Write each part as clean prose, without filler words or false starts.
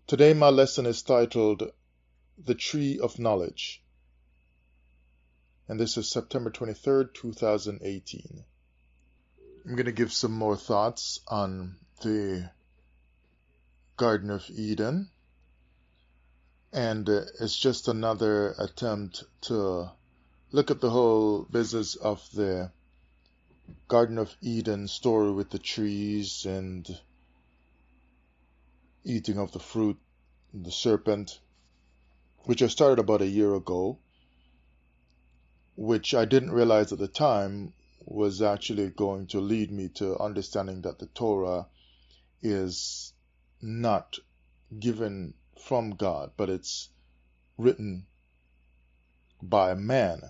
Today my lesson is titled The Tree of Knowledge, and this is September 23rd, 2018. I'm going to give some more thoughts on the Garden of Eden, and it's just another attempt to look at the whole business of the Garden of Eden story with the trees and eating of the fruit and the serpent, which I started about a year ago, which I didn't realize at the time was actually going to lead me to understanding that the Torah is not given from God, but it's written by man.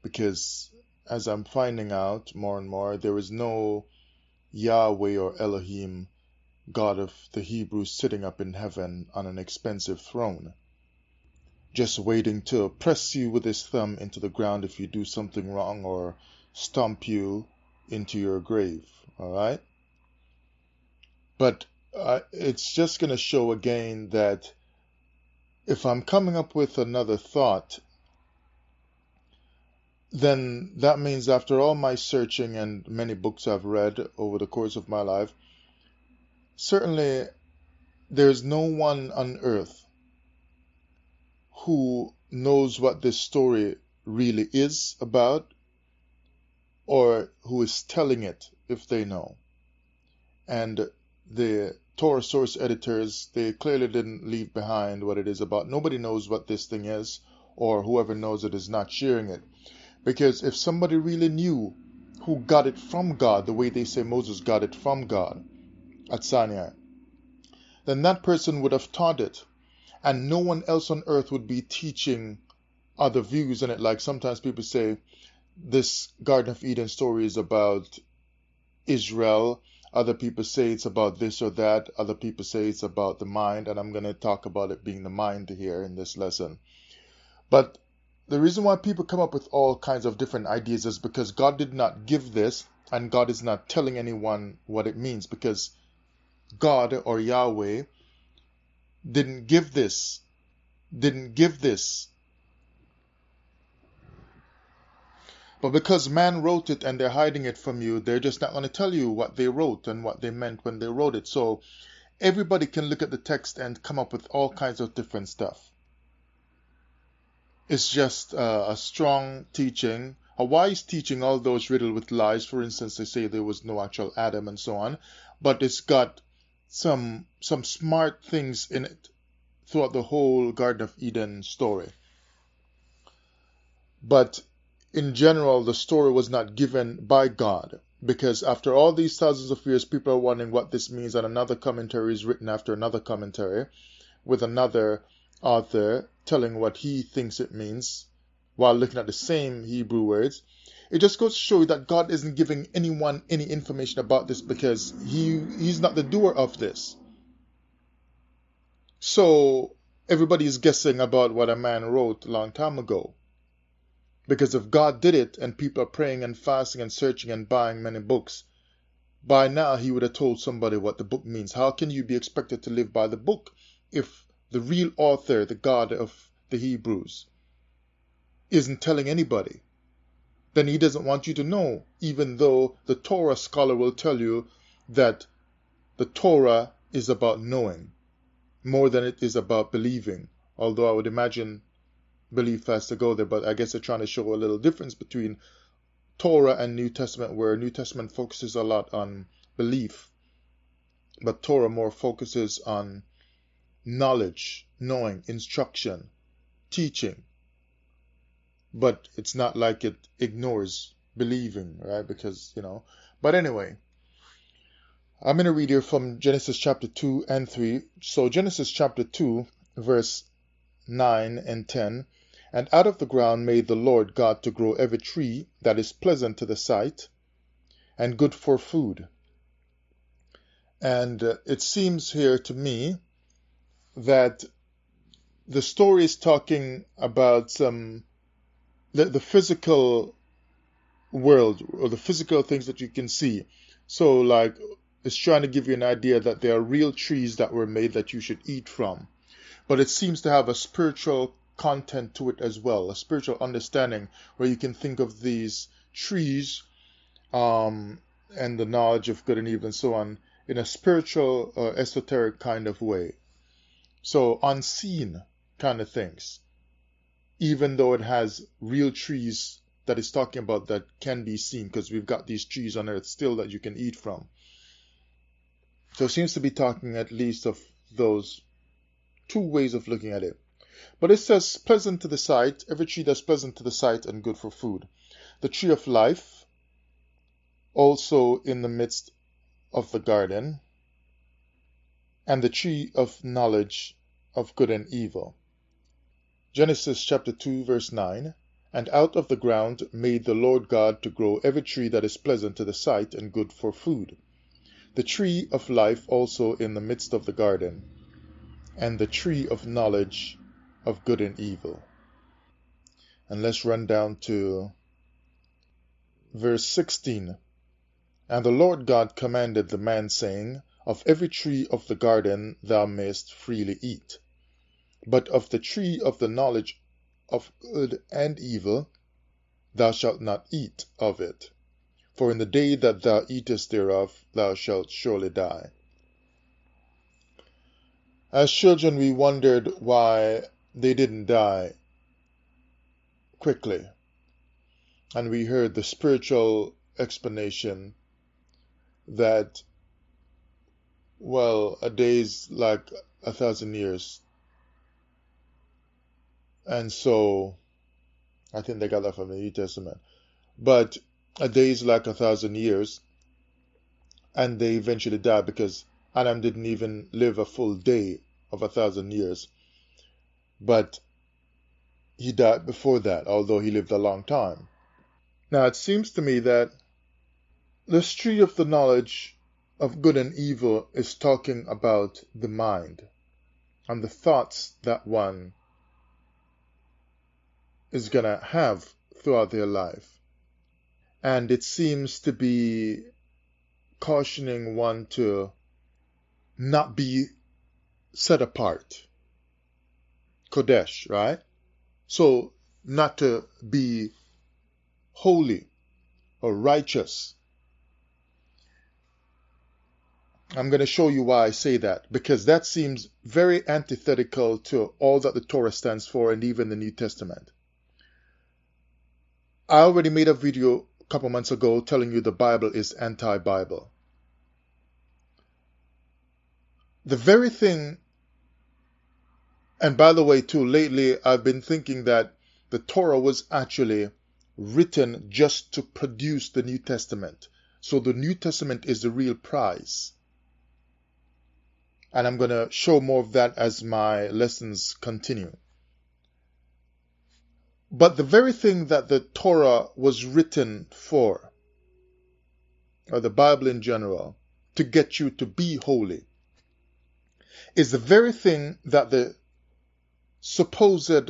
Because as I'm finding out more and more, there is no Yahweh or Elohim, God of the Hebrews, sitting up in heaven on an expensive throne, just waiting to press you with his thumb into the ground if you do something wrong or stomp you into your grave. All right? But it's just going to show again that if I'm coming up with another thought, then that means after all my searching and many books I've read over the course of my life, certainly there's no one on earth who knows what this story really is about, or who is telling it if they know. And the Torah source editors, they clearly didn't leave behind what it is about. Nobody knows what this thing is, or whoever knows it is not sharing it. Because if somebody really knew who got it from God, the way they say Moses got it from God at Sinai, then that person would have taught it. And no one else on earth would be teaching other views in it. Like sometimes people say, this Garden of Eden story is about Israel. Other people say it's about this or that. Other people say it's about the mind. And I'm going to talk about it being the mind here in this lesson. But the reason why people come up with all kinds of different ideas is because God did not give this, and God is not telling anyone what it means, because God or Yahweh didn't give this. But because man wrote it and they're hiding it from you, they're just not going to tell you what they wrote and what they meant when they wrote it. So everybody can look at the text and come up with all kinds of different stuff. It's just a strong teaching, a wise teaching, although it's riddled with lies. For instance, they say there was no actual Adam and so on, but it's got some smart things in it throughout the whole Garden of Eden story. But in general, the story was not given by God, because after all these thousands of years, people are wondering what this means, and another commentary is written after another commentary with another author telling what he thinks it means while looking at the same Hebrew words. It just goes to show you that God isn't giving anyone any information about this, because he's not the doer of this. So everybody is guessing about what a man wrote a long time ago. Because if God did it and people are praying and fasting and searching and buying many books, by now he would have told somebody what the book means. How can you be expected to live by the book if the real author, the God of the Hebrews, isn't telling anybody? Then he doesn't want you to know, even though the Torah scholar will tell you that the Torah is about knowing more than it is about believing. Although I would imagine belief has to go there, but I guess they're trying to show a little difference between Torah and New Testament, where New Testament focuses a lot on belief, but Torah more focuses on knowledge, knowing, instruction, teaching. But it's not like it ignores believing, right? Because, But anyway, I'm going to read here from Genesis chapter 2 and 3. So Genesis chapter 2, verse 9 and 10. And out of the ground made the Lord God to grow every tree that is pleasant to the sight and good for food. And it seems here to me that the story is talking about the physical world, or the physical things that you can see. So like is trying to give you an idea that there are real trees that were made that you should eat from. But it seems to have a spiritual content to it as well, a spiritual understanding where you can think of these trees and the knowledge of good and evil and so on in a spiritual or esoteric kind of way. So unseen kind of things, even though it has real trees that it's talking about that can be seen, because we've got these trees on earth still that you can eat from. So it seems to be talking at least of those two ways of looking at it. But it says, pleasant to the sight, every tree that's pleasant to the sight and good for food. The tree of life, also in the midst of the garden, and the tree of knowledge of good and evil. Genesis chapter 2 verse 9. And out of the ground made the Lord God to grow every tree that is pleasant to the sight and good for food. The tree of life also in the midst of the garden, and the tree of knowledge of good and evil. And let's run down to verse 16. And the Lord God commanded the man, saying, Of every tree of the garden thou mayest freely eat, but of the tree of the knowledge of good and evil thou shalt not eat of it. For in the day that thou eatest thereof thou shalt surely die. As children we wondered why they didn't die quickly. And we heard the spiritual explanation that, well, a day is like 1,000 years. And so, I think they got that from the New Testament. But a day is like 1,000 years. And they eventually died because Adam didn't even live a full day of 1,000 years. But he died before that, although he lived a long time. Now it seems to me that this tree of the knowledge of good and evil is talking about the mind and the thoughts that one is going to have throughout their life. And it seems to be cautioning one to not be set apart. Kodesh, right? So, not to be holy or righteous. I'm going to show you why I say that, because that seems very antithetical to all that the Torah stands for and even the New Testament. I already made a video a couple months ago telling you the Bible is anti-Bible. The very thing, and by the way too, lately I've been thinking that the Torah was actually written just to produce the New Testament. So the New Testament is the real prize. And I'm going to show more of that as my lessons continue. But the very thing that the Torah was written for, or the Bible in general, to get you to be holy, is the very thing that the supposed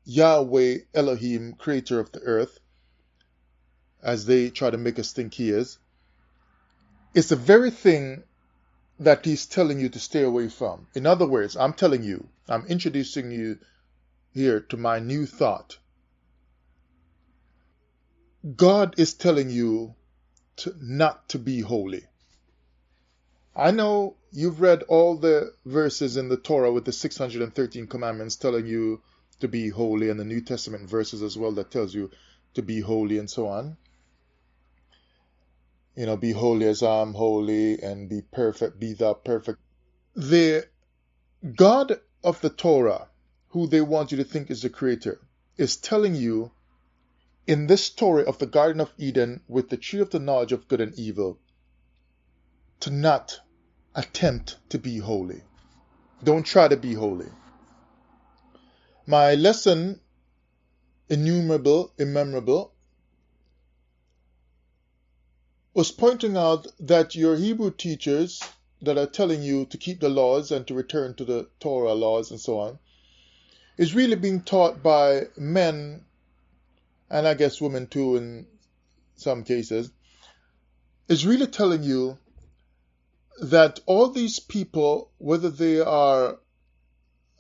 Yahweh Elohim, creator of the earth, as they try to make us think he is the very thing that he's telling you to stay away from. In other words, I'm telling you, I'm introducing you here to my new thought. God is telling you not to be holy. I know you've read all the verses in the Torah with the 613 commandments telling you to be holy, and the New Testament verses as well that tells you to be holy and so on. You know, be holy as I am holy, and be perfect, be thou perfect. The God of the Torah, who they want you to think is the creator, is telling you in this story of the Garden of Eden with the tree of the knowledge of good and evil to not attempt to be holy. Don't try to be holy. My lesson, immemorable, was pointing out that your Hebrew teachers that are telling you to keep the laws and to return to the Torah laws and so on is really being taught by men, and I guess women too in some cases, is really telling you that all these people, whether they are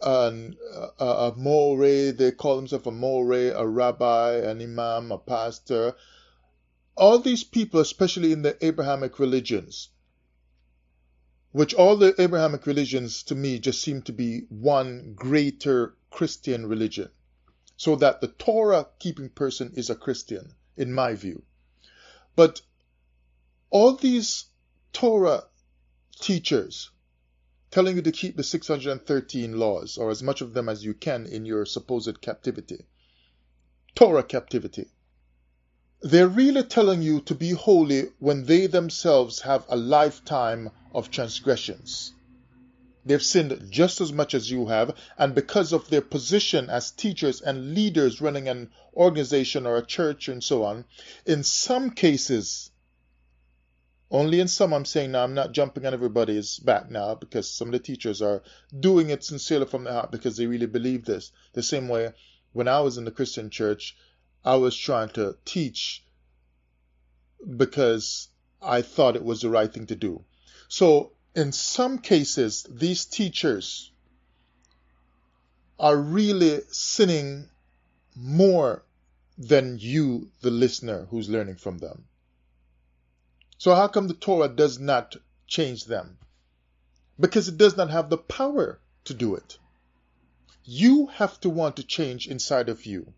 a Moreh, they call themselves a Moreh, a rabbi, an imam, a pastor, all these people, especially in the Abrahamic religions, which all the Abrahamic religions to me just seem to be one greater Christian religion, so that the Torah keeping person is a Christian, in my view. But all these Torah teachers telling you to keep the 613 laws, or as much of them as you can in your supposed captivity, Torah captivity, they're really telling you to be holy when they themselves have a lifetime of transgressions. They've sinned just as much as you have, and because of their position as teachers and leaders running an organization or a church and so on, in some cases, only in some, I'm saying now, I'm not jumping on everybody's back now, because some of the teachers are doing it sincerely from their heart because they really believe this. The same way when I was in the Christian church, I was trying to teach because I thought it was the right thing to do. So in some cases, these teachers are really sinning more than you, the listener, who's learning from them. So how come the Torah does not change them? Because it does not have the power to do it. You have to want to change inside of you.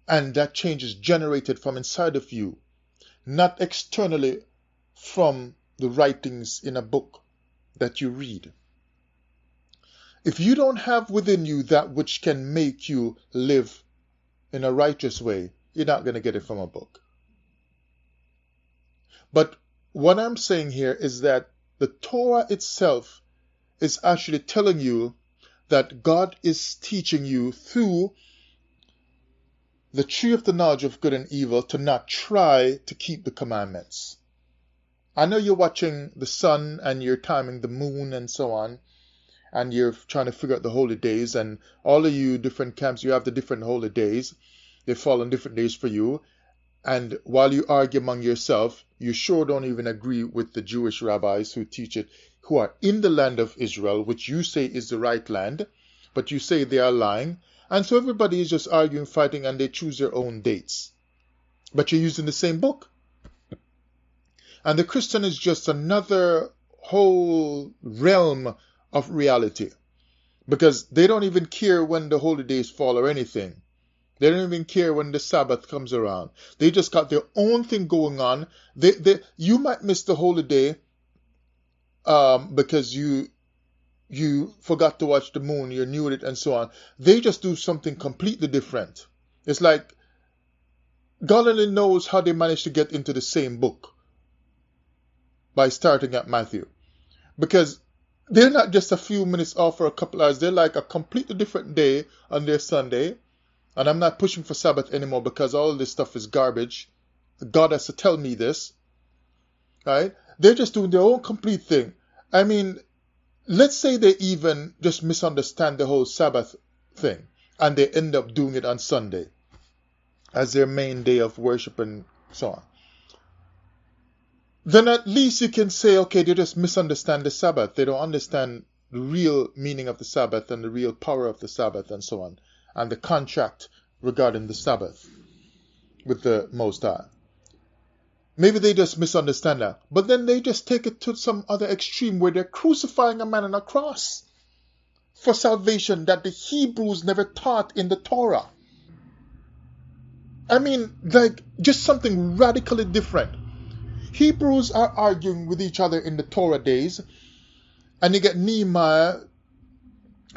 And that change is generated from inside of you, not externally from the writings in a book that you read. If you don't have within you that which can make you live in a righteous way, you're not going to get it from a book. But what I'm saying here is that the Torah itself is actually telling you that God is teaching you through the tree of the knowledge of good and evil to not try to keep the commandments. I know you're watching the sun and you're timing the moon and so on, and you're trying to figure out the holy days, and all of you different camps, you have the different holy days. They fall on different days for you. And while you argue among yourself, you sure don't even agree with the Jewish rabbis who teach it, who are in the land of Israel, which you say is the right land, but you say they are lying. And so everybody is just arguing, fighting, and they choose their own dates. But you're using the same book. And the Christian is just another whole realm of reality. Because they don't even care when the holy days fall or anything. They don't even care when the Sabbath comes around. They just got their own thing going on. You might miss the holy day because you forgot to watch the moon, you're new at it, and so on. They just do something completely different. It's like God only knows how they managed to get into the same book by starting at Matthew. Because they're not just a few minutes off or a couple hours. They're like a completely different day on their Sunday. And I'm not pushing for Sabbath anymore because all this stuff is garbage. God has to tell me this. Right? They're just doing their own complete thing. I mean, let's say they even just misunderstand the whole Sabbath thing and they end up doing it on Sunday as their main day of worship and so on. Then at least you can say, okay, they just misunderstand the Sabbath. They don't understand the real meaning of the Sabbath and the real power of the Sabbath and so on, and the contract regarding the Sabbath with the Most High. Maybe they just misunderstand that. But then they just take it to some other extreme where they're crucifying a man on a cross for salvation that the Hebrews never taught in the Torah. I mean, like, just something radically different. Hebrews are arguing with each other in the Torah days, and you get Nehemiah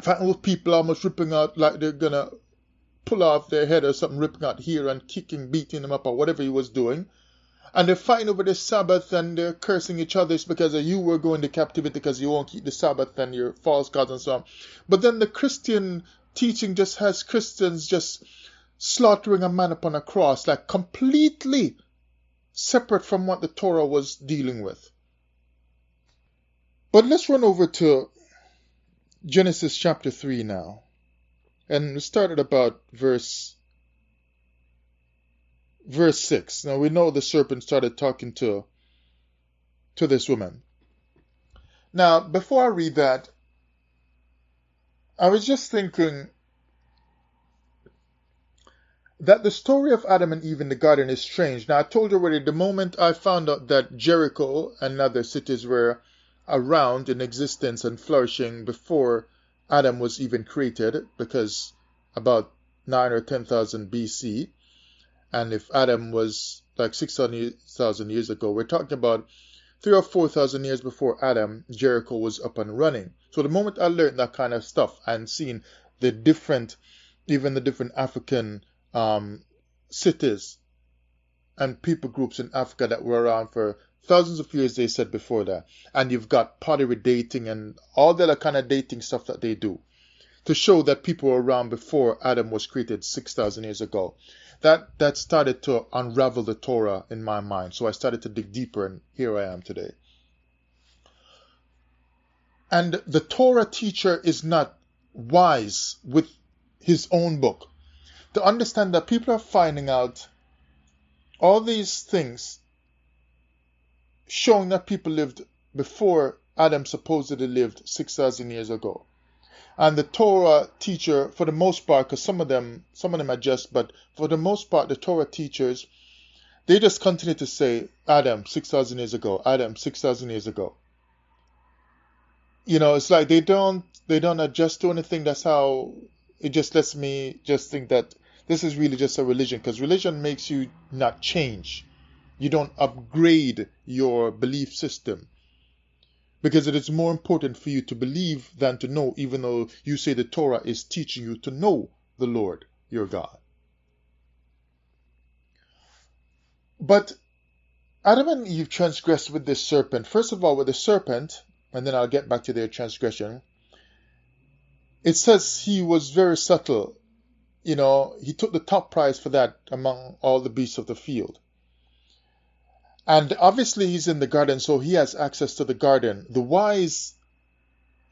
fighting with people almost ripping out, like they're gonna pull off their head or something, ripping out here and kicking, beating them up or whatever he was doing. And they're fighting over the Sabbath and they're cursing each other. It's because you were going to captivity because you won't keep the Sabbath and your false gods and so on. But then the Christian teaching just has Christians just slaughtering a man upon a cross, like completely separate from what the Torah was dealing with. But let's run over to Genesis chapter 3 now. And we started about verse 6. Now we know the serpent started talking to this woman. Now, before I read that, I was just thinking that the story of Adam and Eve in the garden is strange. Now, I told you already, the moment I found out that Jericho and other cities were around in existence and flourishing before Adam was even created, because about 9 or 10,000 BC, and if Adam was like 600,000 years ago, we're talking about 3 or 4,000 years before Adam, Jericho was up and running. So the moment I learned that kind of stuff and seen the different, even the different African cities and people groups in Africa that were around for thousands of years, they said before that. And you've got pottery dating and all the other kind of dating stuff that they do to show that people were around before Adam was created 6,000 years ago. That started to unravel the Torah in my mind. So I started to dig deeper, and here I am today. And the Torah teacher is not wise with his own book to understand that people are finding out all these things showing that people lived before Adam supposedly lived 6,000 years ago. And the Torah teacher, for the most part, because some of them adjust, but for the most part, the Torah teachers, they just continue to say, Adam, 6,000 years ago, Adam, 6,000 years ago. You know, it's like they don't adjust to anything. That's how it just lets me just think that this is really just a religion, because religion makes you not change. You don't upgrade your belief system, because it is more important for you to believe than to know, even though you say the Torah is teaching you to know the Lord your God. But Adam and Eve transgressed with this serpent. First of all, with the serpent, and then I'll get back to their transgression. It says he was very subtle. You know, he took the top prize for that among all the beasts of the field. And obviously he's in the garden, so he has access to the garden. The wise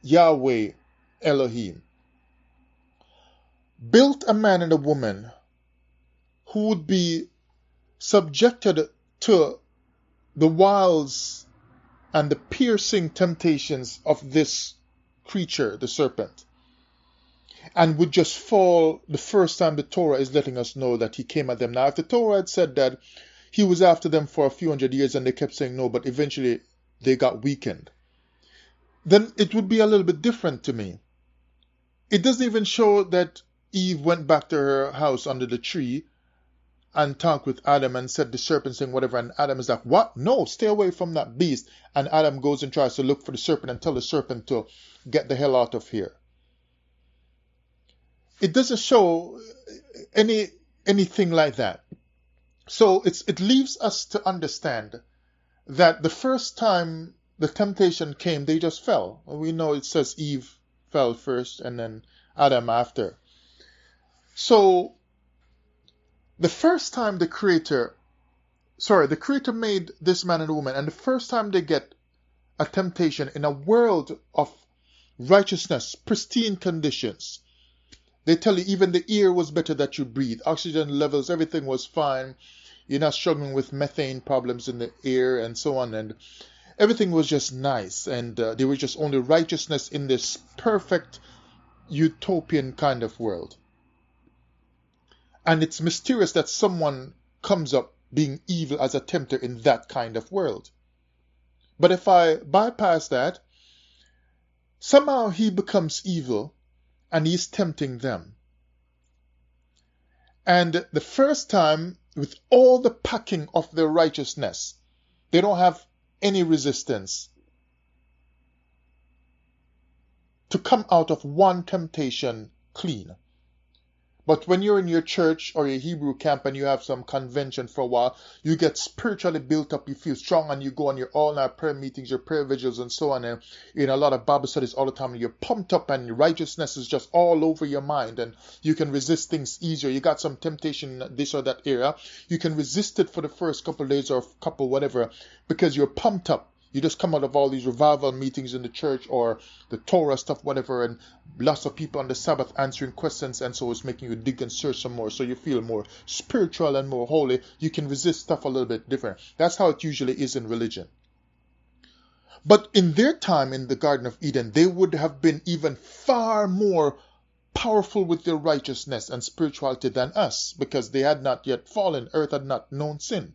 Yahweh Elohim built a man and a woman who would be subjected to the wiles and the piercing temptations of this creature, the serpent, and would just fall the first time the Torah is letting us know that he came at them. Now, if the Torah had said that he was after them for a few hundred years and they kept saying no, but eventually they got weakened, then it would be a little bit different to me. It doesn't even show that Eve went back to her house under the tree and talked with Adam and said the serpent saying whatever, and Adam is like, what? No, stay away from that beast. And Adam goes and tries to look for the serpent and tell the serpent to get the hell out of here. It doesn't show anything like that. So it leaves us to understand that the first time the temptation came, they just fell. We know it says Eve fell first and then Adam after. So the first time the Creator made this man and woman, and the first time they get a temptation in a world of righteousness, pristine conditions, they tell you even the air was better that you breathe. Oxygen levels, everything was fine. You're not struggling with methane problems in the air and so on. And everything was just nice. And there was just only righteousness in this perfect utopian kind of world. And it's mysterious that someone comes up being evil as a tempter in that kind of world. But if I bypass that, somehow he becomes evil and he's tempting them. And the first time, with all the packing of their righteousness, they don't have any resistance to come out of one temptation clean. But when you're in your church or your Hebrew camp and you have some convention for a while, you get spiritually built up, you feel strong, and you go on your all-night prayer meetings, your prayer vigils and so on, and in a lot of Bible studies all the time, and you're pumped up and your righteousness is just all over your mind and you can resist things easier. You got some temptation in this or that area, you can resist it for the first couple of days or couple whatever because you're pumped up. You just come out of all these revival meetings in the church or the Torah stuff, whatever, and lots of people on the Sabbath answering questions, and so it's making you dig and search some more, so you feel more spiritual and more holy. You can resist stuff a little bit different. That's how it usually is in religion. But in their time in the Garden of Eden, they would have been even far more powerful with their righteousness and spirituality than us, because they had not yet fallen. Earth had not known sin.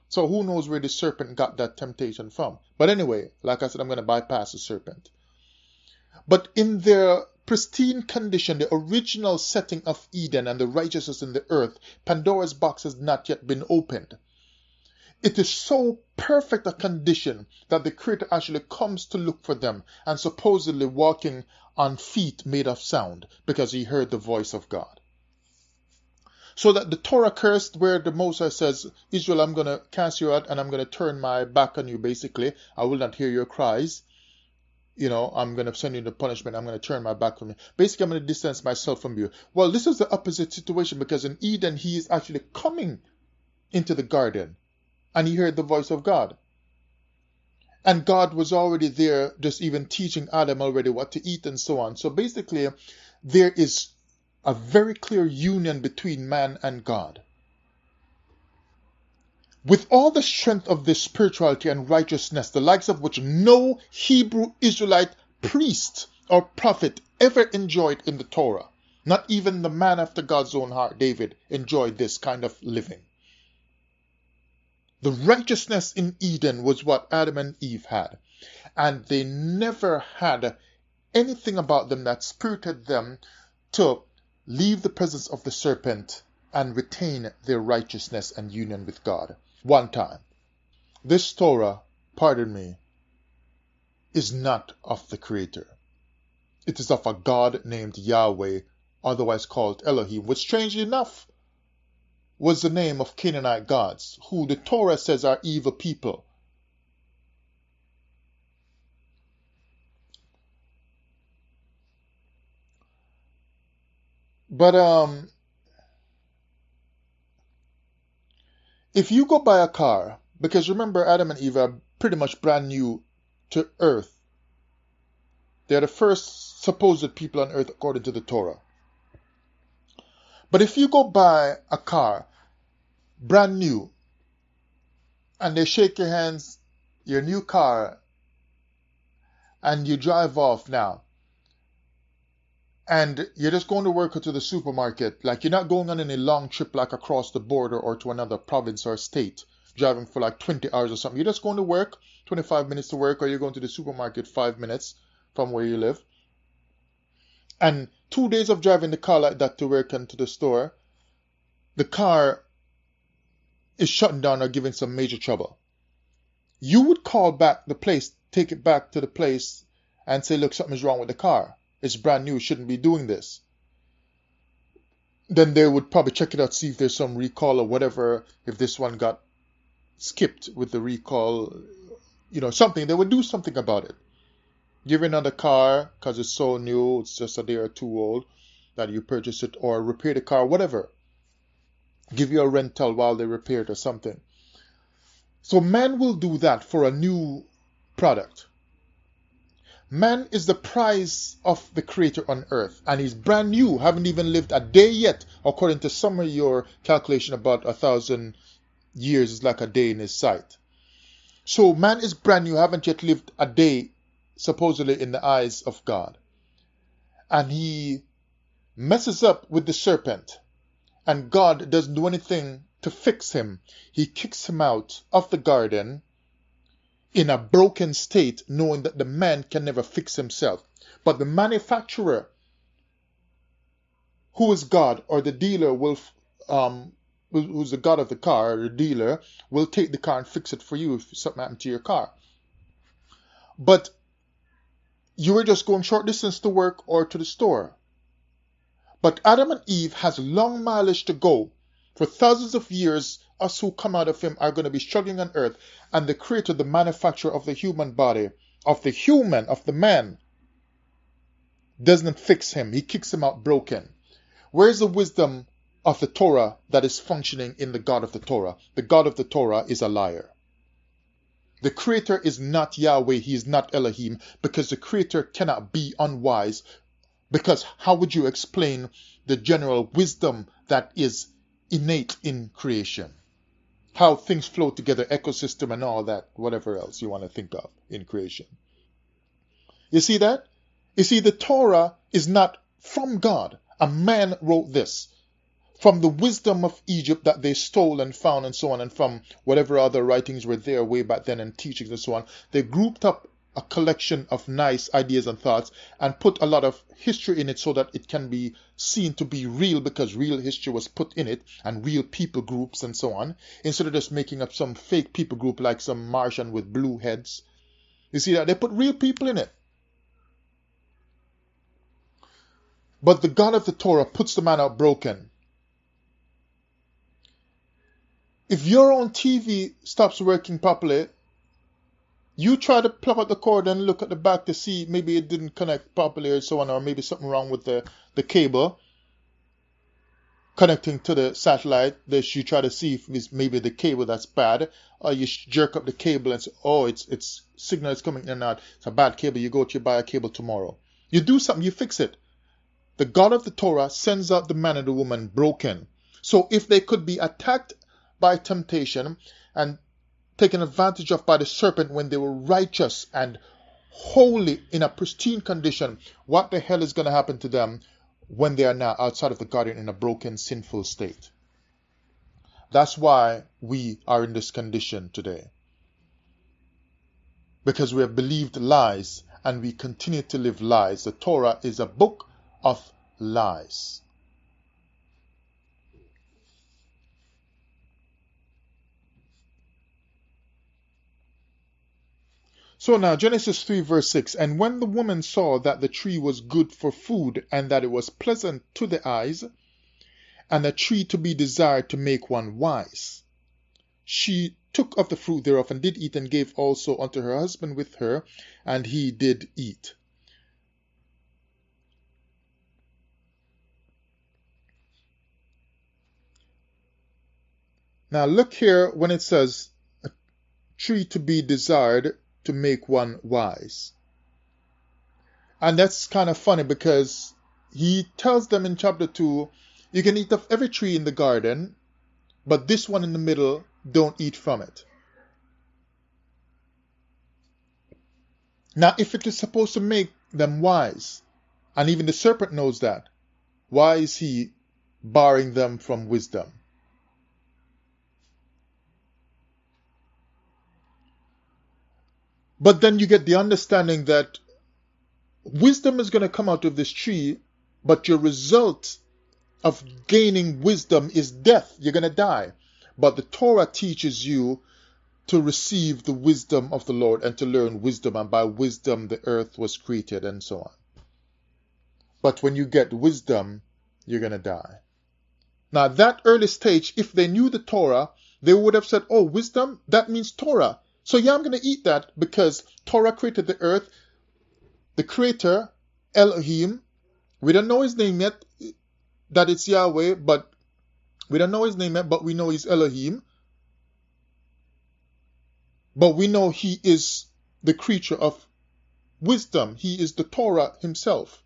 So who knows where the serpent got that temptation from. But anyway, like I said, I'm going to bypass the serpent. But in their pristine condition, the original setting of Eden and the righteousness in the earth, Pandora's box has not yet been opened. It is so perfect a condition that the Creator actually comes to look for them, and supposedly walking on feet made of sound, because he heard the voice of God. So that the Torah cursed, where the Moses says, Israel, I'm going to cast you out and I'm going to turn my back on you, basically. I will not hear your cries. I'm going to send you the punishment. I'm going to turn my back from you. Basically, I'm going to distance myself from you. Well, this is the opposite situation, because in Eden, he is actually coming into the garden. And he heard the voice of God. And God was already there, just even teaching Adam already what to eat and so on. So basically, there is a very clear union between man and God. With all the strength of this spirituality and righteousness, the likes of which no Hebrew Israelite priest or prophet ever enjoyed in the Torah. Not even the man after God's own heart, David, enjoyed this kind of living. The righteousness in Eden was what Adam and Eve had. And they never had anything about them that spirited them to leave the presence of the serpent and retain their righteousness and union with God. One time. This Torah, pardon me, is not of the Creator. It is of a God named Yahweh, otherwise called Elohim, which strangely enough was the name of Canaanite gods, who the Torah says are evil people. But if you go buy a car, because remember Adam and Eve are pretty much brand new to earth. They're the first supposed people on earth according to the Torah. But if you go buy a car, brand new, and they shake your hands, your new car, and you drive off now, and you're just going to work or to the supermarket, like you're not going on any long trip like across the border or to another province or state, driving for like 20 hours or something. You're just going to work, 25 minutes to work, or you're going to the supermarket 5 minutes from where you live. And 2 days of driving the car like that to work and to the store, the car is shutting down or giving some major trouble. You would call back the place, take it back to the place and say, look, something's wrong with the car. It's brand new, shouldn't be doing this. Then they would probably check it out, see if there's some recall or whatever, if this one got skipped with the recall, something. They would do something about it. Give you another car because it's so new, it's just a day or two old that you purchase it, or repair the car, whatever. Give you a rental while they repair it or something. So man will do that for a new product. Man is the prize of the Creator on earth, and he's brand new, haven't even lived a day yet. According to some of your calculation, about 1,000 years is like a day in his sight. So man is brand new, haven't yet lived a day, supposedly in the eyes of God. And he messes up with the serpent, and God doesn't do anything to fix him. He kicks him out of the garden in a broken state, knowing that the man can never fix himself. But the manufacturer, who is God, or the dealer who's the God of the car, or the dealer, will take the car and fix it for you if something happened to your car. But you were just going short distance to work or to the store. But Adam and Eve has long mileage to go. For thousands of years, us who come out of him are going to be struggling on earth. And the Creator, the manufacturer of the human body, of the man, doesn't fix him. He kicks him out broken. Where's the wisdom of the Torah that is functioning in the God of the Torah? The God of the Torah is a liar. The Creator is not Yahweh, he is not Elohim, because the Creator cannot be unwise. Because how would you explain the general wisdom that is innate in creation? how things flow together, ecosystem and all that, whatever else you want to think of in creation. You see that? You see, the Torah is not from God. A man wrote this from the wisdom of Egypt that they stole and found and so on, and from whatever other writings were there way back then and teachings and so on. They grouped up a collection of nice ideas and thoughts and put a lot of history in it so that it can be seen to be real, because real history was put in it and real people groups and so on, instead of just making up some fake people group like some Martian with blue heads. You see that? They put real people in it. But the God of the Torah puts the man out broken. If your own TV stops working properly, you try to plug out the cord and look at the back to see maybe it didn't connect properly or so on, or maybe something wrong with the cable connecting to the satellite. That you try to see if it's maybe the cable that's bad, or you jerk up the cable and say, oh, it's signal is coming in and out. It's a bad cable. You go to buy a cable tomorrow. You do something, you fix it. The God of the Torah sends out the man and the woman broken. So if they could be attacked by temptation and taken advantage of by the serpent when they were righteous and holy in a pristine condition, what the hell is going to happen to them when they are now outside of the garden in a broken, sinful state? That's why we are in this condition today. Because we have believed lies and we continue to live lies. The Torah is a book of lies. So now Genesis 3 verse 6, and when the woman saw that the tree was good for food, and that it was pleasant to the eyes, and a tree to be desired to make one wise, she took of the fruit thereof, and did eat, and gave also unto her husband with her, and he did eat. Now look here when it says a tree to be desired to make one wise. And that's kind of funny, because he tells them in chapter 2, you can eat of every tree in the garden, but this one in the middle, don't eat from it. Now, if it is supposed to make them wise, and even the serpent knows that, why is he barring them from wisdom? But then you get the understanding that wisdom is going to come out of this tree, but your result of gaining wisdom is death. You're going to die. But the Torah teaches you to receive the wisdom of the Lord and to learn wisdom, and by wisdom the earth was created and so on. But when you get wisdom, you're going to die. Now, at that early stage, if they knew the Torah, they would have said, oh, wisdom, that means Torah. So yeah, I'm going to eat that, because Torah created the earth. The creator, Elohim, we don't know his name yet, that it's Yahweh, but we don't know his name yet, but we know he's Elohim. But we know he is the creature of wisdom. He is the Torah himself.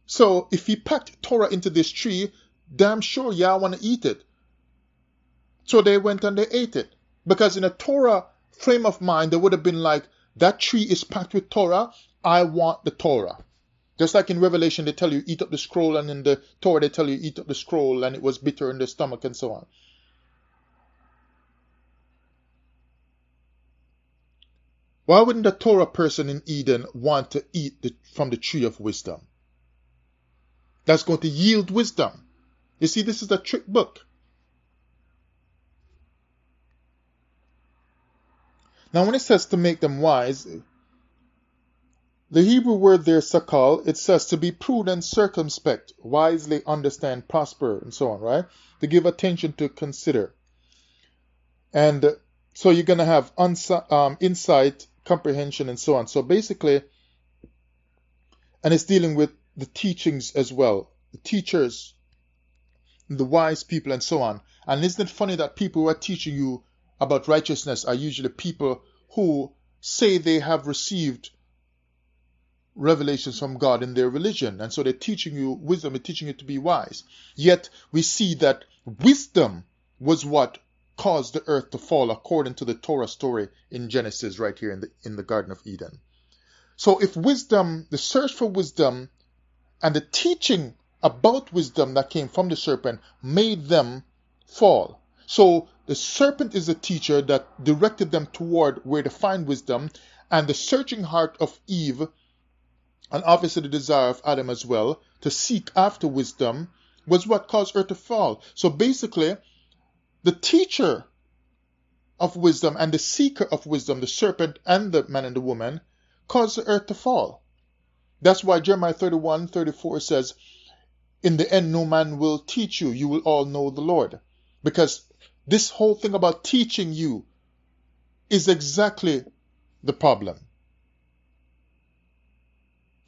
So if he packed Torah into this tree, damn sure Yah want to eat it. So they went and they ate it. Because in a Torah frame of mind, they would have been like, that tree is packed with Torah, I want the Torah. Just like in Revelation, they tell you, eat up the scroll, and in the Torah, they tell you, eat up the scroll, and it was bitter in the stomach, and so on. Why wouldn't the Torah person in Eden want to eat from the tree of wisdom? That's going to yield wisdom. You see, this is a trick book. Now, when it says to make them wise, the Hebrew word there, sakal, it says to be prudent, circumspect, wisely understand, prosper, and so on, right? To give attention, to consider. And so you're going to have insight, comprehension, and so on. So basically, and it's dealing with the teachings as well, the teachers, the wise people, and so on. And isn't it funny that people who are teaching you about righteousness are usually people who say they have received revelations from God in their religion, and so they're teaching you wisdom, they're teaching you to be wise. Yet we see that wisdom was what caused the earth to fall according to the Torah story in Genesis right here in the Garden of Eden. So if wisdom, the search for wisdom and the teaching about wisdom that came from the serpent made them fall. So the serpent is a teacher that directed them toward where to find wisdom, and the searching heart of Eve, and obviously the desire of Adam as well, to seek after wisdom, was what caused earth to fall. So basically, the teacher of wisdom and the seeker of wisdom, the serpent and the man and the woman, caused the earth to fall. That's why Jeremiah 31:34 says, in the end no man will teach you, you will all know the Lord. Because this whole thing about teaching you is exactly the problem.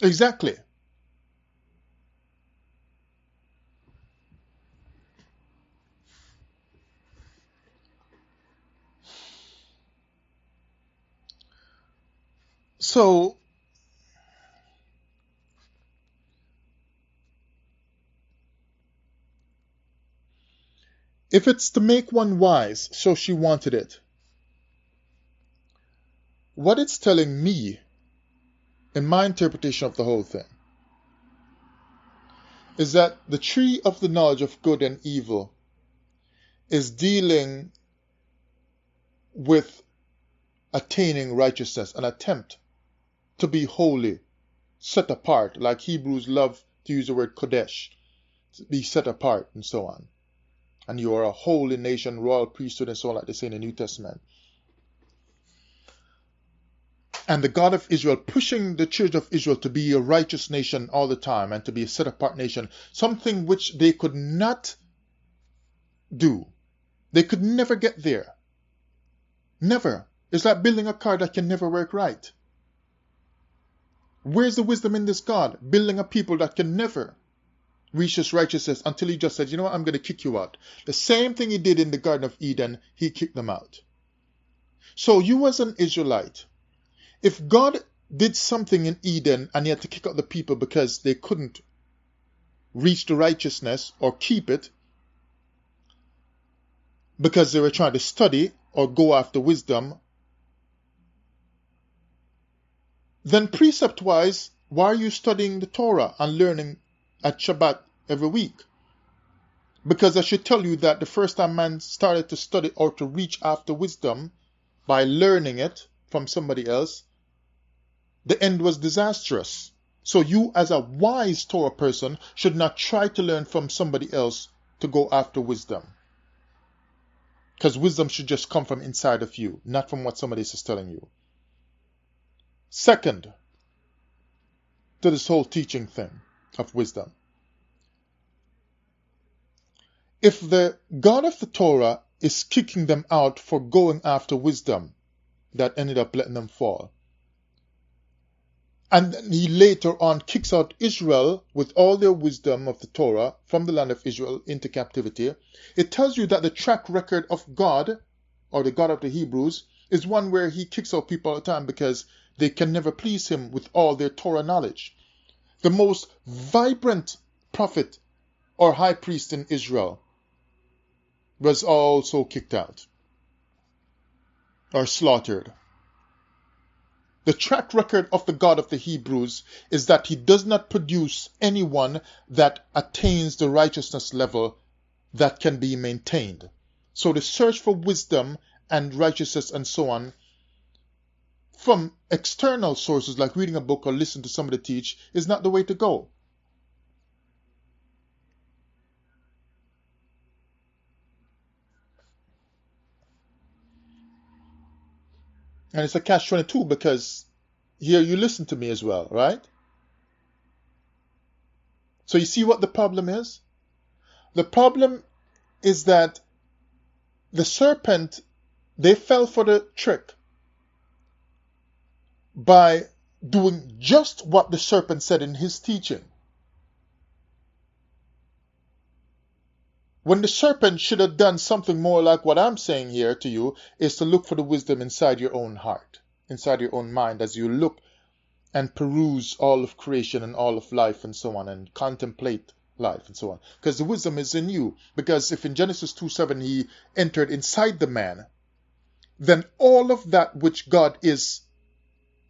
Exactly. So, if it's to make one wise, so she wanted it. What it's telling me, in my interpretation of the whole thing, is that the tree of the knowledge of good and evil is dealing with attaining righteousness, an attempt to be holy, set apart, like Hebrews love to use the word kodesh, to be set apart and so on. And you are a holy nation, royal priesthood and so on, like they say in the New Testament. And the God of Israel pushing the children of Israel to be a righteous nation all the time and to be a set apart nation, something which they could not do. They could never get there. Never. It's like building a car that can never work right. Where's the wisdom in this God? Building a people that can never reach this righteousness until he just said, you know what, I'm going to kick you out. The same thing he did in the Garden of Eden, he kicked them out. So you as an Israelite, if God did something in Eden and he had to kick out the people because they couldn't reach the righteousness or keep it, because they were trying to study or go after wisdom, then precept-wise, why are you studying the Torah and learning at Shabbat every week? Because I should tell you that the first time man started to study or to reach after wisdom by learning it from somebody else, the end was disastrous. So you as a wise Torah person should not try to learn from somebody else to go after wisdom. Because wisdom should just come from inside of you, not from what somebody else is telling you. Second, to this whole teaching thing of wisdom. If the God of the Torah is kicking them out for going after wisdom, that ended up letting them fall, and he later on kicks out Israel with all their wisdom of the Torah from the land of Israel into captivity, it tells you that the track record of God, or the God of the Hebrews, is one where he kicks out people all the time because they can never please him with all their Torah knowledge. The most vibrant prophet or high priest in Israel was also kicked out or slaughtered. The track record of the God of the Hebrews is that he does not produce anyone that attains the righteousness level that can be maintained. So the search for wisdom and righteousness and so on from external sources like reading a book or listening to somebody teach is not the way to go. And it's a catch-22 because here you listen to me as well, right? So you see what the problem is? The problem is that the serpent, they fell for the trick by doing just what the serpent said in his teaching. When the serpent should have done something more like what I'm saying here to you, is to look for the wisdom inside your own heart, inside your own mind, as you look and peruse all of creation and all of life and so on, and contemplate life and so on. Because the wisdom is in you. Because if in Genesis 2:7 he entered inside the man, then all of that which God is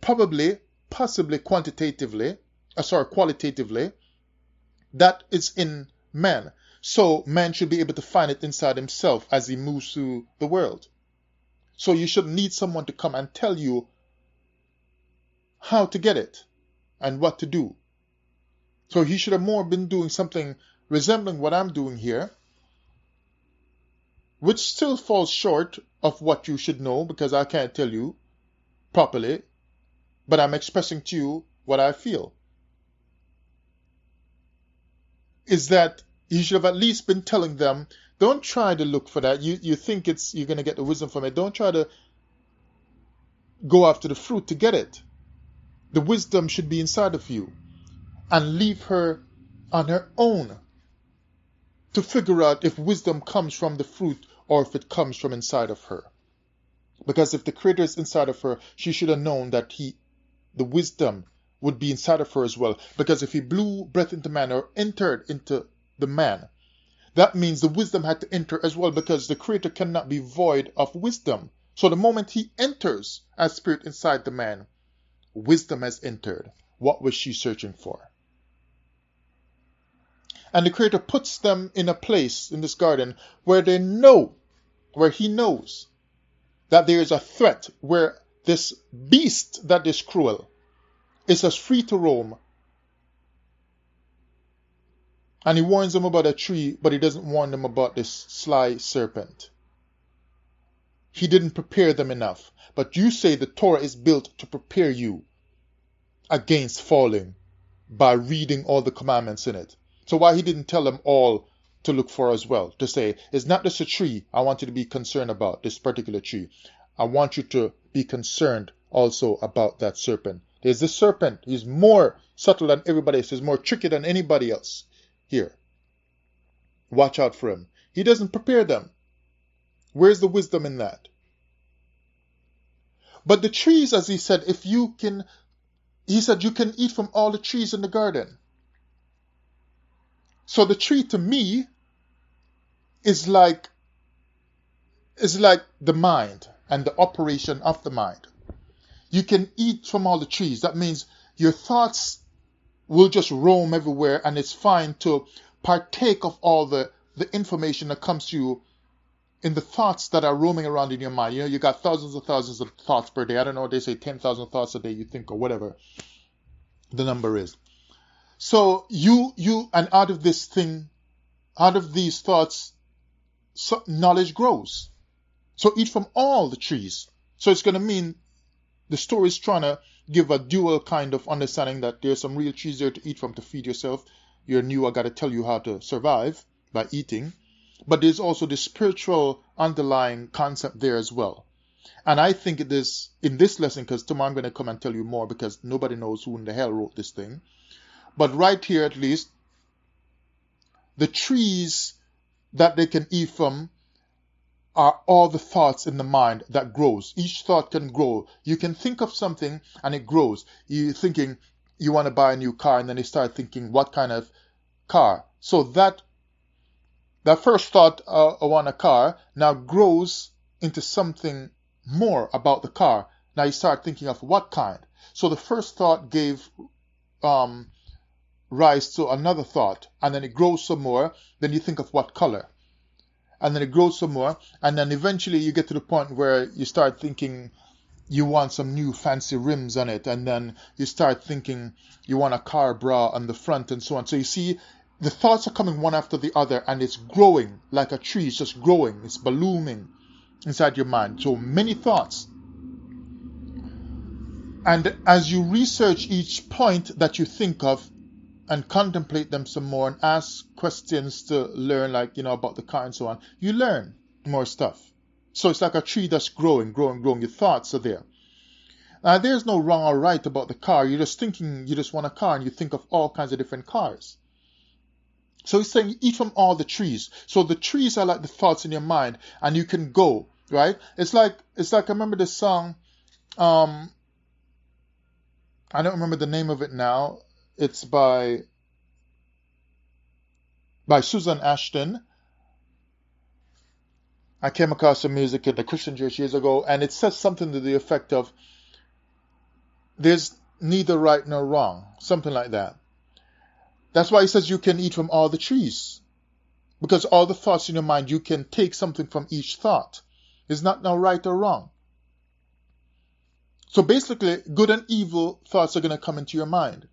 probably, possibly, qualitatively, that is in man. So man should be able to find it inside himself as he moves through the world. So you shouldn't need someone to come and tell you how to get it and what to do. So he should have more been doing something resembling what I'm doing here, which still falls short of what you should know because I can't tell you properly, but I'm expressing to you what I feel. Is that he should have at least been telling them, don't try to look for that. You think you're going to get the wisdom from it. Don't try to go after the fruit to get it. The wisdom should be inside of you. And leave her on her own to figure out if wisdom comes from the fruit or if it comes from inside of her. Because if the Creator is inside of her, she should have known that the wisdom would be inside of her as well. Because if he blew breath into man or entered into the man, that means the wisdom had to enter as well, because the Creator cannot be void of wisdom. So the moment he enters as spirit inside the man, wisdom has entered. What was she searching for? And the Creator puts them in a place in this garden where he knows that there is a threat, where this beast that is cruel is as free to roam. And he warns them about a tree, but he doesn't warn them about this sly serpent. He didn't prepare them enough. But you say the Torah is built to prepare you against falling by reading all the commandments in it. So why he didn't tell them all to look for as well? To say, it's not just a tree I want you to be concerned about, this particular tree. I want you to be concerned also about that serpent. There's this serpent. He's more subtle than everybody else. He's more tricky than anybody else here. Watch out for him. He doesn't prepare them. Where's the wisdom in that? But the trees, as he said, he said you can eat from all the trees in the garden. So the tree to me is like the mind and the operation of the mind. You can eat from all the trees. That means your thoughts will just roam everywhere, and it's fine to partake of all the information that comes to you in the thoughts that are roaming around in your mind. You got thousands of thoughts per day. I don't know, they say 10,000 thoughts a day you think, or whatever the number is. So and out of these thoughts, knowledge grows. So eat from all the trees. So it's going to mean the story is trying to give a dual kind of understanding that there's some real trees there to eat from to feed yourself. You're new, I got to tell you how to survive by eating. But there's also the spiritual underlying concept there as well. And I think it is in this lesson, because tomorrow I'm going to come and tell you more, because nobody knows who in the hell wrote this thing. But right here, at least, the trees that they can eat from are all the thoughts in the mind that grows. Each thought can grow. You can think of something and it grows. You're thinking you want to buy a new car, and then you start thinking, what kind of car? So that first thought, I want a car, now grows into something more about the car. Now you start thinking of what kind. So the first thought gave rise to another thought, and then it grows some more. Then you think of what color, and then it grows some more, and then eventually you get to the point where you start thinking you want some new fancy rims on it, and then you start thinking you want a car bra on the front, and so on. So you see, the thoughts are coming one after the other, and it's growing like a tree. It's just growing. It's ballooning inside your mind. So many thoughts. And as you research each point that you think of and contemplate them some more and ask questions to learn, like, about the car and so on, you learn more stuff. So it's like a tree that's growing. Your thoughts are there. Now, there's no wrong or right about the car. You're just thinking you just want a car, and you think of all kinds of different cars. So he's saying eat from all the trees. So the trees are like the thoughts in your mind, and you can go, right? It's like I remember this song, I don't remember the name of it now. It's by by Susan Ashton. I came across some music in the Christian church years ago, and it says something to the effect of, there's neither right nor wrong, something like that. That's why he says you can eat from all the trees, because all the thoughts in your mind, you can take something from each thought. It's not no right or wrong. So basically, good and evil thoughts are going to come into your mind.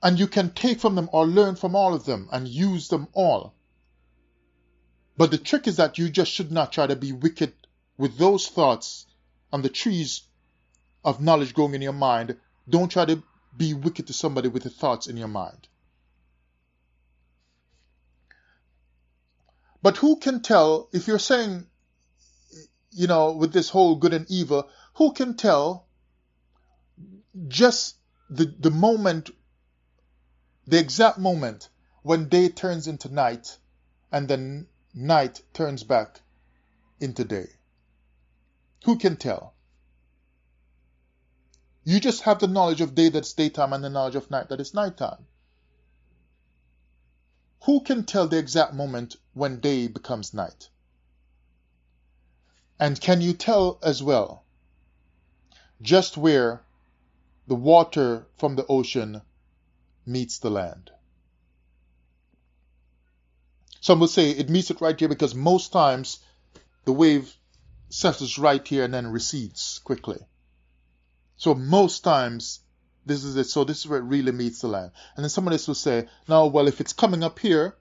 And you can take from them or learn from all of them and use them all. But the trick is that you just should not try to be wicked with those thoughts on the trees of knowledge growing in your mind. Don't try to be wicked to somebody with the thoughts in your mind. But who can tell, if you're saying, with this whole good and evil, who can tell just the moment, the exact moment when day turns into night and then night turns back into day? Who can tell? You just have the knowledge of day that's daytime and the knowledge of night that is nighttime. Who can tell the exact moment when day becomes night? And can you tell as well just where the water from the ocean meets the land? Some will say it meets it right here because most times the wave settles right here and then recedes quickly. So most times this is it. So this is where it really meets the land. And then somebody else will say, now, well, if it's coming up here,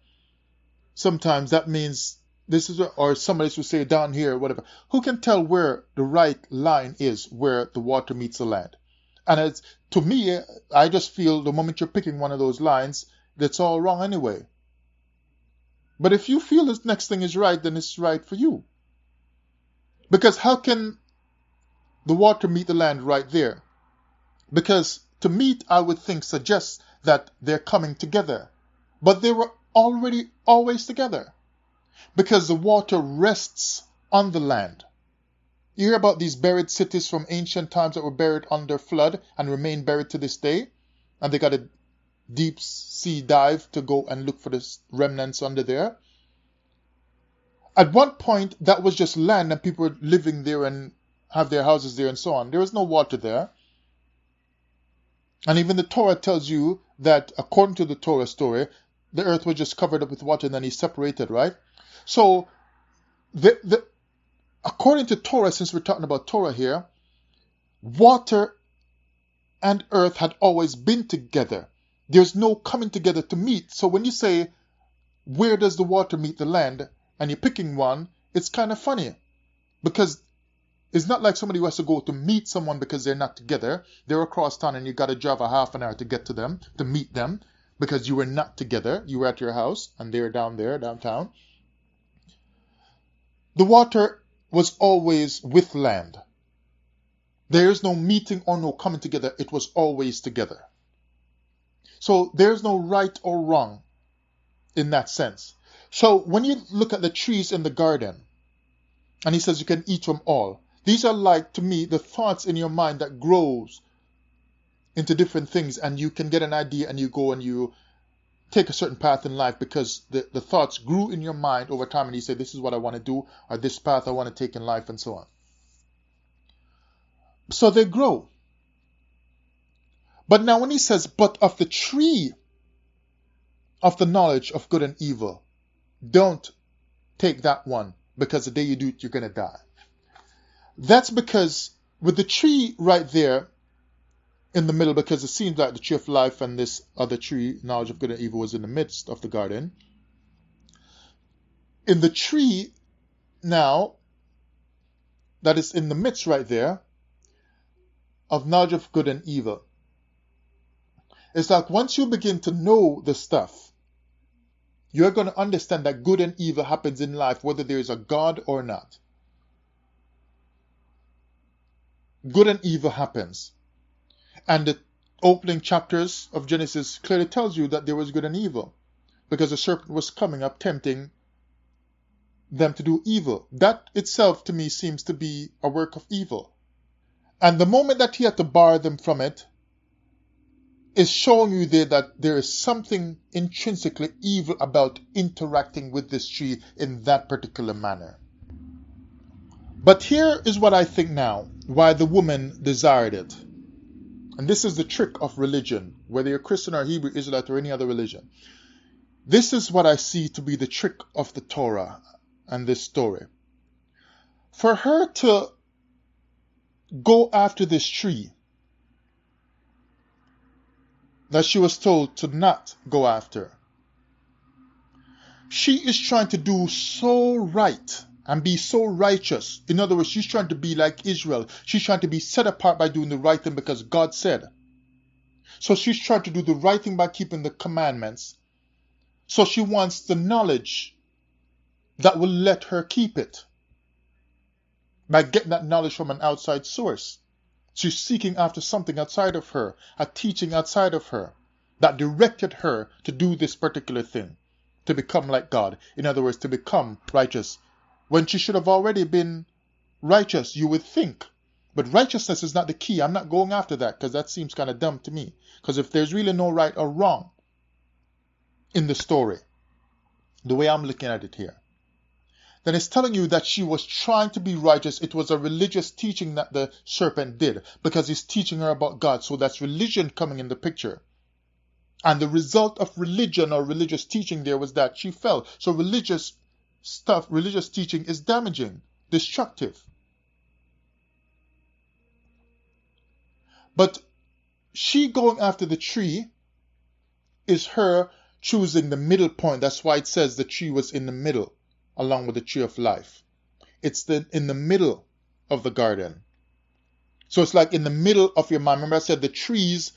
sometimes that means this is, or somebody else will say down here, whatever. Who can tell where the right line is, where the water meets the land? And to me, I just feel the moment you're picking one of those lines, that's all wrong anyway. But if you feel this next thing is right, then it's right for you. Because how can the water meet the land right there? Because to meet, I would think, suggests that they're coming together. But they were already always together. Because the water rests on the land. You hear about these buried cities from ancient times that were buried under flood and remain buried to this day. And they got a deep sea dive to go and look for the remnants under there. At one point, that was just land and people were living there and have their houses there and so on. There was no water there. And even the Torah tells you that, according to the Torah story, the earth was just covered up with water and then he separated, right? So, according to Torah, since we're talking about Torah here, water and earth had always been together. There's no coming together to meet. So when you say, where does the water meet the land, and you're picking one, it's kind of funny. Because it's not like somebody who has to go to meet someone because they're not together. They're across town and you got to drive a half an hour to get to them, to meet them, because you were not together. You were at your house and they're down there, downtown. The water was always with land. There is no meeting or no coming together. It was always together. So there's no right or wrong in that sense. So when you look at the trees in the garden, and he says you can eat from all, these are like, to me, the thoughts in your mind that grows into different things, and you can get an idea and you go and you take a certain path in life because the thoughts grew in your mind over time, and you say, this is what I want to do, or this path I want to take in life, and so on. So they grow. But now when he says, but of the tree of the knowledge of good and evil, don't take that one, because the day you do it, you're going to die. That's because with the tree right there in the middle, because it seems like the tree of life and this other tree, knowledge of good and evil, was in the midst of the garden. In the tree now, that is in the midst right there, of knowledge of good and evil, it's like once you begin to know the stuff, you're going to understand that good and evil happens in life, whether there is a God or not. Good and evil happens. And the opening chapters of Genesis clearly tells you that there was good and evil, because the serpent was coming up tempting them to do evil. That itself to me seems to be a work of evil. And the moment that he had to bar them from it, is showing you there that there is something intrinsically evil about interacting with this tree in that particular manner. But here is what I think now, why the woman desired it. And this is the trick of religion, whether you're Christian or Hebrew, Israelite, or any other religion. This is what I see to be the trick of the Torah and this story. For her to go after this tree that she was told to not go after, she is trying to do so right and be so righteous. In other words, she's trying to be like Israel. She's trying to be set apart by doing the right thing because God said. So she's trying to do the right thing by keeping the commandments. So she wants the knowledge that will let her keep it, by getting that knowledge from an outside source. She's seeking after something outside of her, a teaching outside of her, that directed her to do this particular thing, to become like God. In other words, to become righteous, when she should have already been righteous, you would think. But righteousness is not the key. I'm not going after that because that seems kind of dumb to me. Because if there's really no right or wrong in the story, the way I'm looking at it here, then it's telling you that she was trying to be righteous. It was a religious teaching that the serpent did, because he's teaching her about God. So that's religion coming in the picture. And the result of religion or religious teaching there was that she fell. So religious stuff, religious teaching is damaging, destructive. But she going after the tree is her choosing the middle point. That's why it says the tree was in the middle, along with the tree of life. It's in the middle of the garden. So it's like in the middle of your mind. Remember I said the trees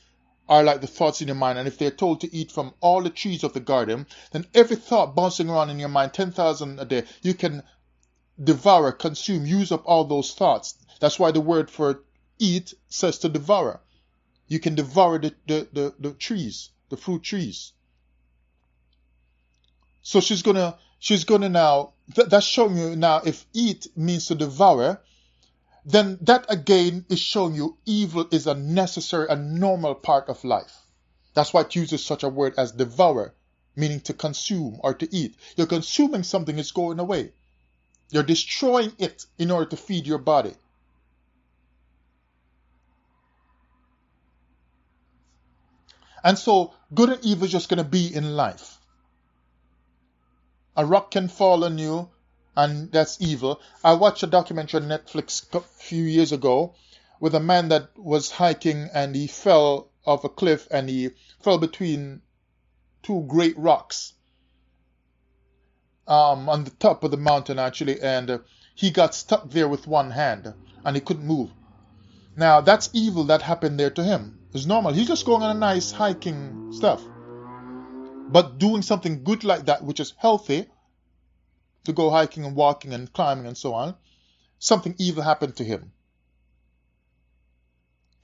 are like the thoughts in your mind. And if they're told to eat from all the trees of the garden, then every thought bouncing around in your mind, 10,000 a day, you can devour, consume, use up all those thoughts. That's why the word for eat says to devour. You can devour the trees, the fruit trees. So she's gonna now, that's showing you now, if eat means to devour, then that again is showing you evil is a necessary and normal part of life. That's why it uses such a word as devour, meaning to consume or to eat. You're consuming something, it's going away. You're destroying it in order to feed your body. And so good and evil is just going to be in life. A rock can fall on you, and that's evil. I watched a documentary on Netflix a few years ago with a man that was hiking and he fell off a cliff and he fell between two great rocks on the top of the mountain actually, and he got stuck there with one hand and he couldn't move. Now that's evil that happened there to him. It's normal. He's just going on a nice hiking stuff. But doing something good like that, which is healthy, to go hiking and walking and climbing and so on, something evil happened to him.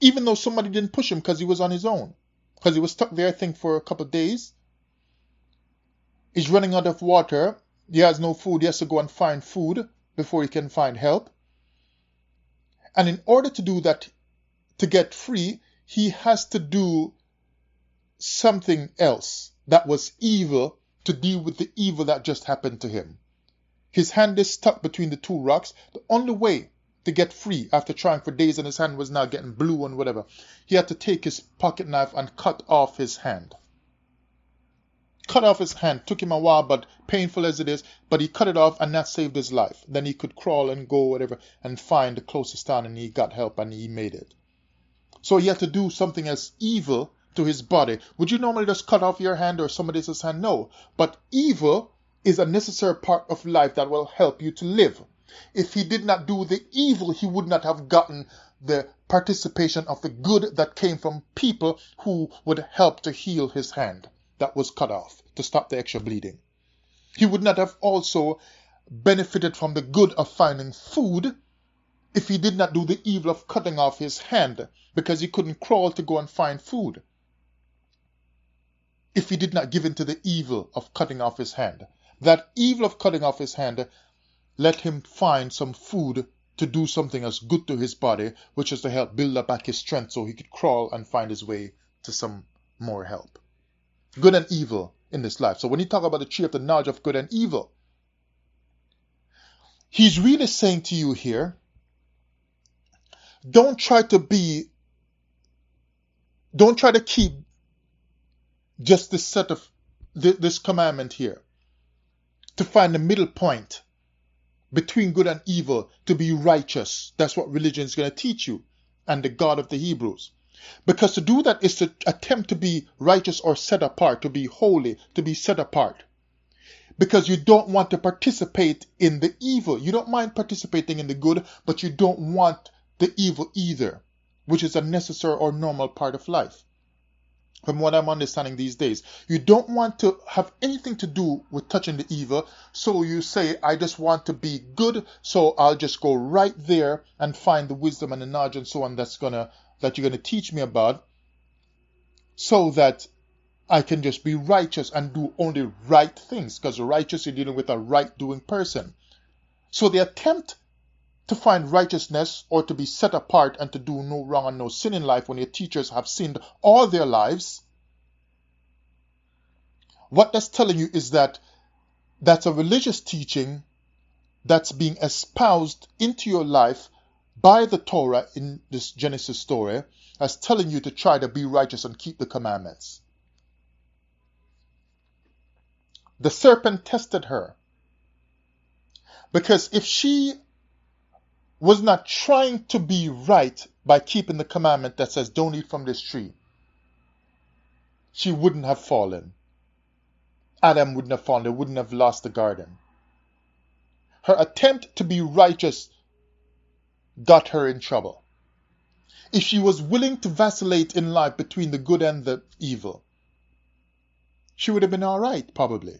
Even though somebody didn't push him because he was on his own. Because he was stuck there, I think, for a couple of days. He's running out of water. He has no food. He has to go and find food before he can find help. And in order to do that, to get free, he has to do something else that was evil to deal with the evil that just happened to him. His hand is stuck between the two rocks. The only way to get free, after trying for days and his hand was now getting blue and whatever, he had to take his pocket knife and cut off his hand. Cut off his hand. Took him a while, but painful as it is, but he cut it off and that saved his life. Then he could crawl and go whatever and find the closest town, and he got help and he made it. So he had to do something as evil to his body. Would you normally just cut off your hand or somebody else's hand? No. But evil is a necessary part of life that will help you to live. If he did not do the evil, he would not have gotten the participation of the good that came from people who would help to heal his hand that was cut off, to stop the extra bleeding. He would not have also benefited from the good of finding food if he did not do the evil of cutting off his hand, because he couldn't crawl to go and find food. If he did not give in to the evil of cutting off his hand. That evil of cutting off his hand let him find some food to do something as good to his body, which is to help build up back his strength so he could crawl and find his way to some more help. Good and evil in this life. So when you talk about the tree of the knowledge of good and evil, he's really saying to you here, don't try to keep just this set of this commandment here, to find the middle point between good and evil, to be righteous. That's what religion is going to teach you, and the God of the Hebrews. Because to do that is to attempt to be righteous or set apart, to be holy, to be set apart. Because you don't want to participate in the evil. You don't mind participating in the good, but you don't want the evil either, which is a necessary or normal part of life. From what I'm understanding these days, you don't want to have anything to do with touching the evil, so you say, I just want to be good, so I'll just go right there and find the wisdom and the knowledge and so on that you're gonna teach me about, so that I can just be righteous and do only right things, because righteous, you're dealing with a right doing person. So the attempt to find righteousness or to be set apart and to do no wrong and no sin in life when your teachers have sinned all their lives, what that's telling you is that that's a religious teaching that's being espoused into your life by the Torah in this Genesis story, as telling you to try to be righteous and keep the commandments. The serpent tested her, because if she was not trying to be right by keeping the commandment that says don't eat from this tree, she wouldn't have fallen. Adam wouldn't have fallen. They wouldn't have lost the garden. Her attempt to be righteous got her in trouble. If she was willing to vacillate in life between the good and the evil, she would have been all right, probably.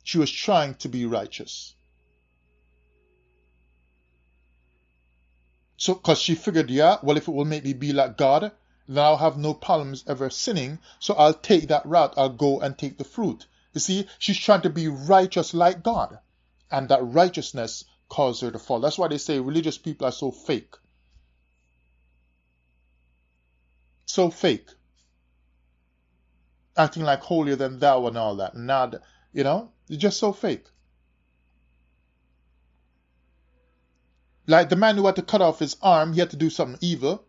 She was trying to be righteous. So, because she figured, yeah, well, if it will make me be like God, then I'll have no problems ever sinning, so I'll take that route. I'll go and take the fruit. You see, she's trying to be righteous like God, and that righteousness caused her to fall. That's why they say religious people are so fake. So fake. Acting like holier than thou and all that. Not, they're just so fake. Like the man who had to cut off his arm, he had to do something evil.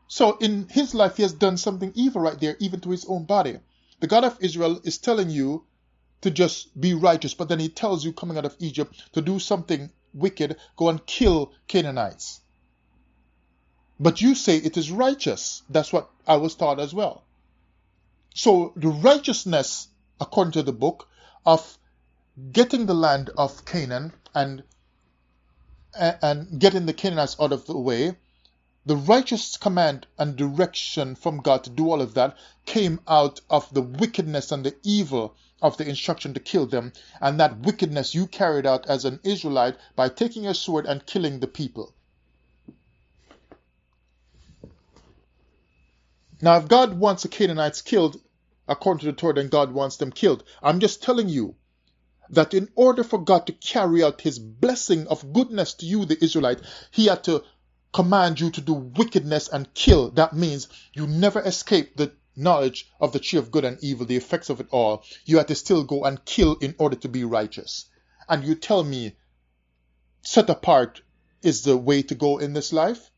So in his life, he has done something evil right there, even to his own body. The God of Israel is telling you to just be righteous, but then he tells you coming out of Egypt to do something wicked, go and kill Canaanites. But you say it is righteous. That's what I was taught as well. So the righteousness, according to the book, of getting the land of Canaan and getting the Canaanites out of the way, the righteous command and direction from God to do all of that came out of the wickedness and the evil of the instruction to kill them, and that wickedness you carried out as an Israelite by taking a sword and killing the people. Now, if God wants the Canaanites killed, according to the Torah, then God wants them killed. I'm just telling you that in order for God to carry out his blessing of goodness to you, the Israelite, he had to command you to do wickedness and kill. That means you never escape the knowledge of the tree of good and evil, the effects of it all. You had to still go and kill in order to be righteous. And you tell me set apart is the way to go in this life?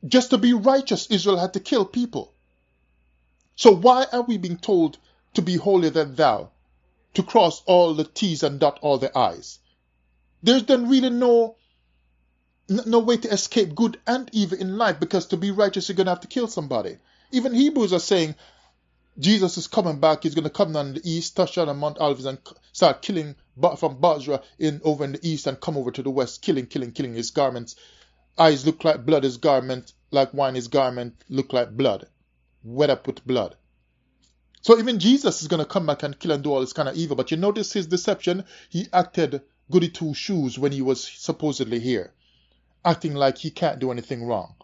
Just to be righteous, Israel had to kill people. So why are we being told to be holier than thou? To cross all the T's and dot all the I's? There's then really no way to escape good and evil in life, because to be righteous, you're going to have to kill somebody. Even Hebrews are saying Jesus is coming back. He's going to come down in the east, touch down on Mount Olives and start killing from Basra over in the east and come over to the west, killing. His garments, eyes look like blood, his garment like wine, his garment look like blood, wet up with blood. So even Jesus is going to come back and kill and do all this kind of evil. But you notice his deception. He acted goody two shoes when he was supposedly here, acting like he can't do anything wrong.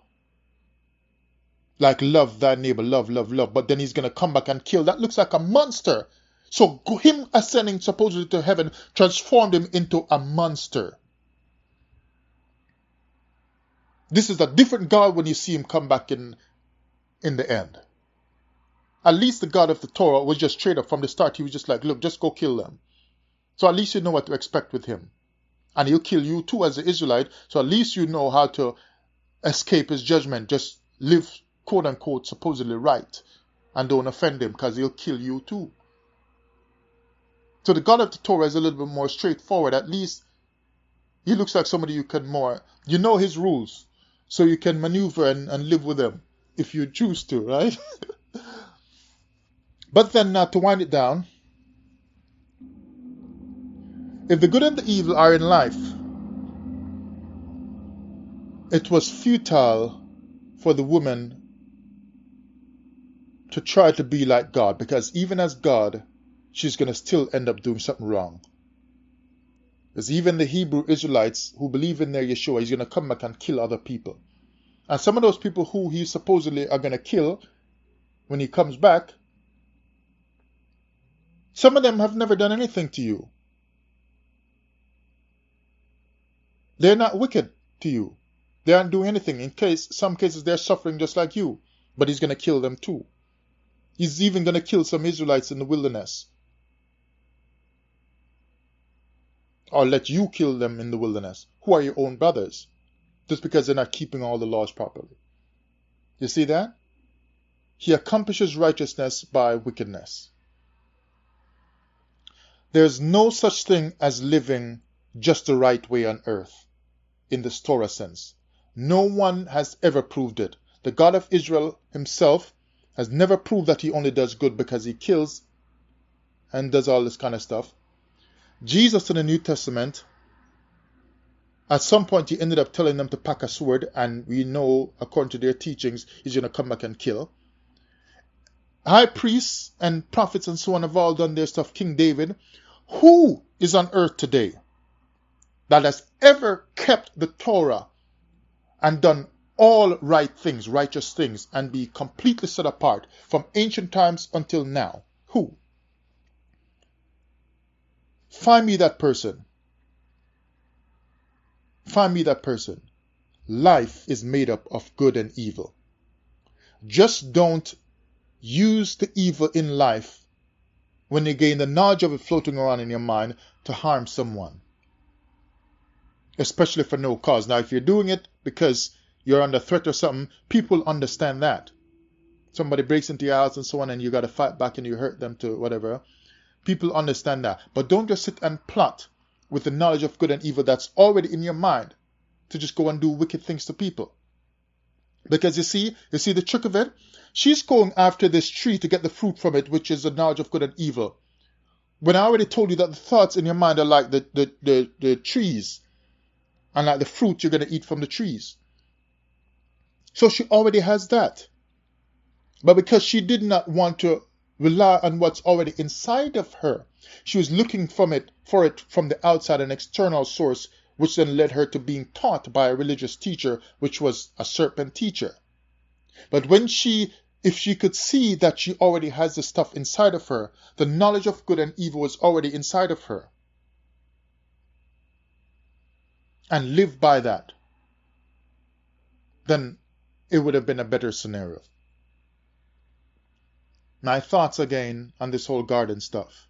Like love thy neighbor, love. But then he's going to come back and kill. That looks like a monster. So him ascending supposedly to heaven transformed him into a monster. This is a different God when you see him come back in the end. At least the God of the Torah was just straight up from the start. He was just like, look, just go kill them. So at least you know what to expect with him. And he'll kill you too as an Israelite. So at least you know how to escape his judgment. Just live, quote unquote, supposedly right. And don't offend him, because he'll kill you too. So the God of the Torah is a little bit more straightforward. At least he looks like somebody you can more, you know his rules. So you can maneuver and live with him if you choose to, right? But then to wind it down, if the good and the evil are in life, it was futile for the woman to try to be like God, because even as God, she's going to still end up doing something wrong. Because even the Hebrew Israelites who believe in their Yeshua, he's going to come back and kill other people. And some of those people who he supposedly are going to kill when he comes back, some of them have never done anything to you. They're not wicked to you. They aren't doing anything. In some cases they're suffering just like you, but he's going to kill them too. He's even going to kill some Israelites in the wilderness. Or let you kill them in the wilderness, who are your own brothers, just because they're not keeping all the laws properly. You see that? He accomplishes righteousness by wickedness. There's no such thing as living just the right way on earth, in the Torah sense. No one has ever proved it. The God of Israel himself has never proved that he only does good because he kills and does all this kind of stuff. Jesus in the New Testament, at some point he ended up telling them to pack a sword, and we know, according to their teachings, he's going to come back and kill. High priests and prophets and so on have all done their stuff. King David, who is on earth today that has ever kept the Torah and done all right things, righteous things, and be completely set apart from ancient times until now? Who? Find me that person. Find me that person. Life is made up of good and evil. Just don't use the evil in life when you gain the knowledge of it floating around in your mind to harm someone, especially for no cause. Now, if you're doing it because you're under threat or something, people understand that. Somebody breaks into your house and so on, and you got to fight back and you hurt them to whatever. People understand that. But don't just sit and plot with the knowledge of good and evil that's already in your mind to just go and do wicked things to people. Because you see the trick of it? She's going after this tree to get the fruit from it, which is the knowledge of good and evil. When I already told you that the thoughts in your mind are like the trees, and like the fruit you're going to eat from the trees. So she already has that. But because she did not want to rely on what's already inside of her, she was looking for it from the outside, an external source, which then led her to being taught by a religious teacher, which was a serpent teacher. But if she could see that she already has the stuff inside of her, the knowledge of good and evil was already inside of her, and lived by that, then it would have been a better scenario. My thoughts again on this whole garden stuff.